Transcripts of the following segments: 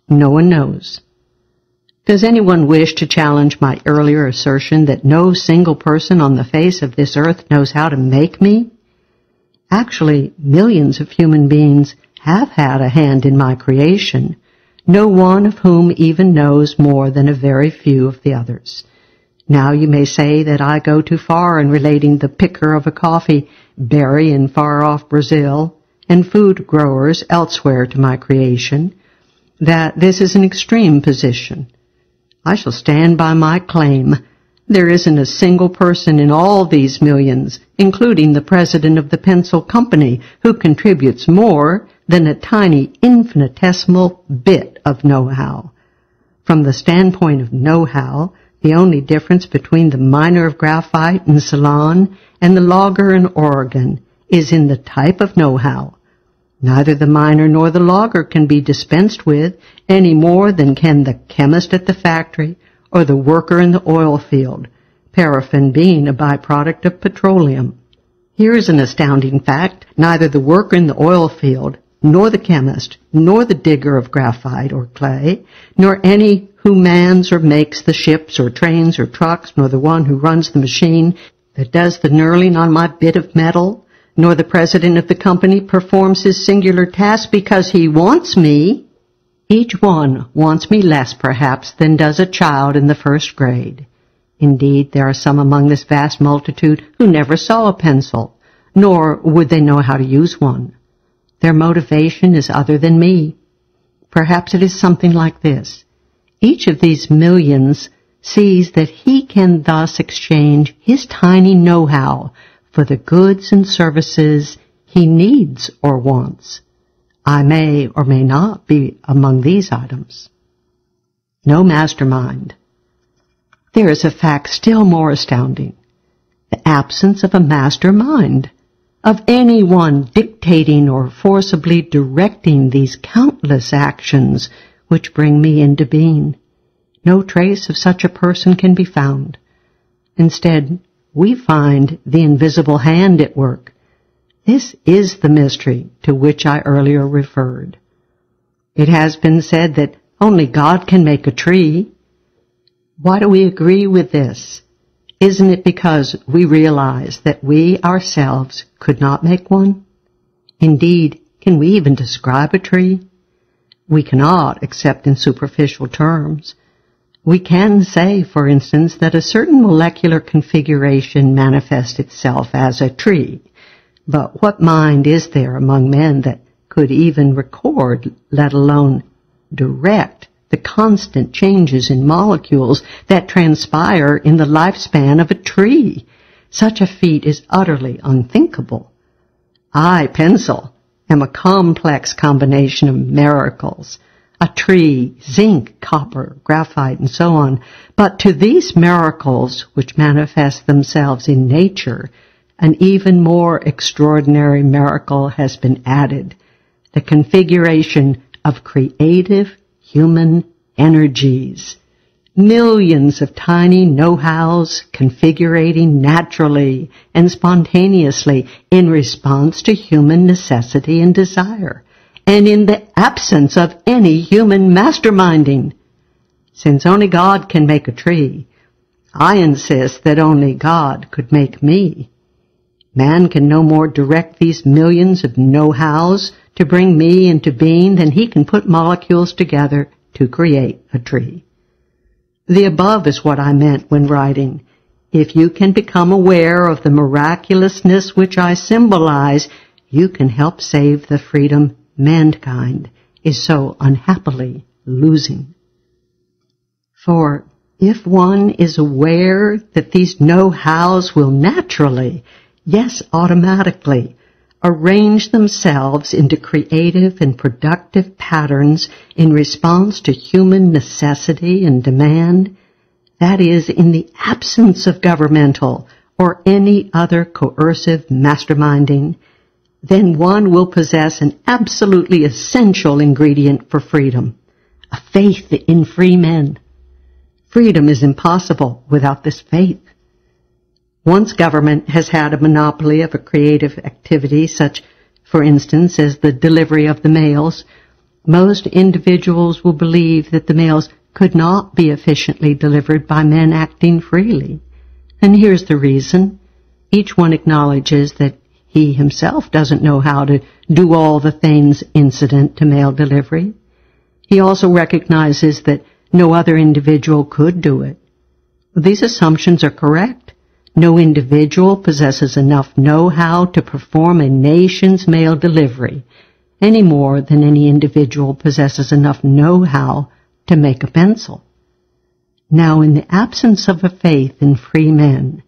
No one knows. Does anyone wish to challenge my earlier assertion that no single person on the face of this earth knows how to make me? Actually, millions of human beings have had a hand in my creation, no one of whom even knows more than a very few of the others. Now you may say that I go too far in relating the picker of a coffee berry in far-off Brazil and food growers elsewhere to my creation, that this is an extreme position. I shall stand by my claim. There isn't a single person in all these millions, including the president of the pencil company, who contributes more than a tiny infinitesimal bit of know-how. From the standpoint of know-how, the only difference between the miner of graphite in Ceylon and the logger in Oregon is in the type of know-how. Neither the miner nor the logger can be dispensed with any more than can the chemist at the factory or the worker in the oil field, paraffin being a byproduct of petroleum. Here is an astounding fact. Neither the worker in the oil field, nor the chemist, nor the digger of graphite or clay, nor any who mans or makes the ships or trains or trucks, nor the one who runs the machine that does the knurling on my bit of metal, nor the president of the company performs his singular task because he wants me. Each one wants me less, perhaps, than does a child in the first grade. Indeed, there are some among this vast multitude who never saw a pencil, nor would they know how to use one. Their motivation is other than me. Perhaps it is something like this. Each of these millions sees that he can thus exchange his tiny know-how for the goods and services he needs or wants. I may or may not be among these items. No mastermind. There is a fact still more astounding. The absence of a mastermind, of anyone dictating or forcibly directing these countless actions which bring me into being. No trace of such a person can be found. Instead, we find the invisible hand at work. This is the mystery to which I earlier referred. It has been said that only God can make a tree. Why do we agree with this? Isn't it because we realize that we ourselves could not make one? Indeed, can we even describe a tree? We cannot, except in superficial terms. We can say, for instance, that a certain molecular configuration manifests itself as a tree. But what mind is there among men that could even record, let alone direct, the constant changes in molecules that transpire in the lifespan of a tree? Such a feat is utterly unthinkable. I, pencil, am a complex combination of miracles. A tree, zinc, copper, graphite, and so on. But to these miracles, which manifest themselves in nature, an even more extraordinary miracle has been added, the configuration of creative human energies. Millions of tiny know-hows configurating naturally and spontaneously in response to human necessity and desire, and in the absence of any human masterminding. Since only God can make a tree, I insist that only God could make me. Man can no more direct these millions of know-hows to bring me into being than he can put molecules together to create a tree. The above is what I meant when writing. If you can become aware of the miraculousness which I symbolize, you can help save the freedom mankind is so unhappily losing. For if one is aware that these know-hows will naturally, yes, automatically, arrange themselves into creative and productive patterns in response to human necessity and demand, that is, in the absence of governmental or any other coercive masterminding, then one will possess an absolutely essential ingredient for freedom, a faith in free men. Freedom is impossible without this faith. Once government has had a monopoly of a creative activity, such, for instance, as the delivery of the mails, Most individuals will believe that the mails could not be efficiently delivered by men acting freely. And here's the reason. Each one acknowledges that he himself doesn't know how to do all the things incident to mail delivery. He also recognizes that no other individual could do it. These assumptions are correct. No individual possesses enough know-how to perform a nation's mail delivery, any more than any individual possesses enough know-how to make a pencil. Now, in the absence of a faith in free men,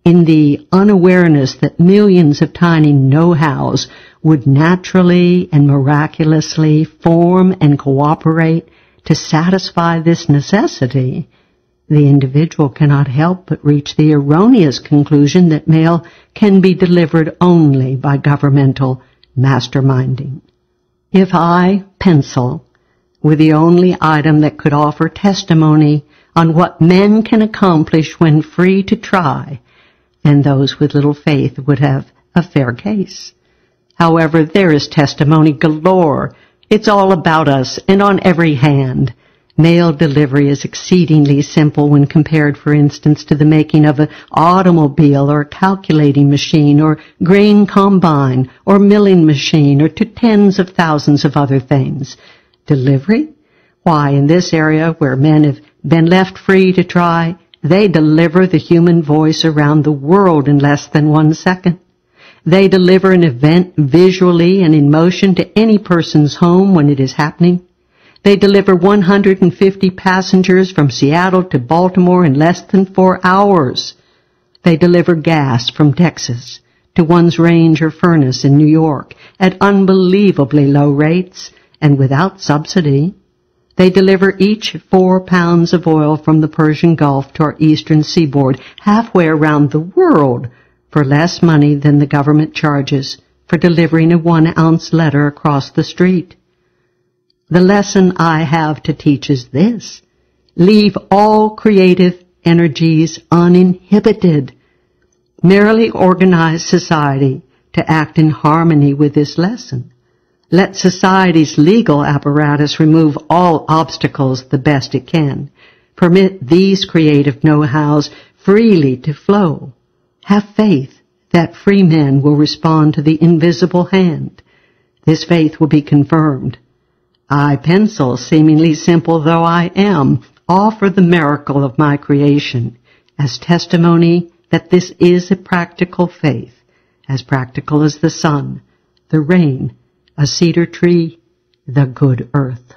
in the unawareness that millions of tiny know-hows would naturally and miraculously form and cooperate to satisfy this necessity, the individual cannot help but reach the erroneous conclusion that mail can be delivered only by governmental masterminding. If I, pencil, were the only item that could offer testimony on what men can accomplish when free to try, then those with little faith would have a fair case. However, there is testimony galore. It's all about us and on every hand. Mail delivery is exceedingly simple when compared, for instance, to the making of an automobile or a calculating machine or grain combine or milling machine or to tens of thousands of other things. Delivery? Why, in this area where men have been left free to try, they deliver the human voice around the world in less than 1 second. They deliver an event visually and in motion to any person's home when it is happening. They deliver 150 passengers from Seattle to Baltimore in less than 4 hours. They deliver gas from Texas to one's range or furnace in New York at unbelievably low rates and without subsidy. They deliver each 4 pounds of oil from the Persian Gulf to our eastern seaboard halfway around the world for less money than the government charges for delivering a 1-ounce letter across the street. The lesson I have to teach is this: leave all creative energies uninhibited. Merely organize society to act in harmony with this lesson. Let society's legal apparatus remove all obstacles the best it can. Permit these creative know-hows freely to flow. Have faith that free men will respond to the invisible hand. This faith will be confirmed. I, pencil, seemingly simple though I am, offer the miracle of my creation as testimony that this is a practical faith, as practical as the sun, the rain, a cedar tree, the good earth.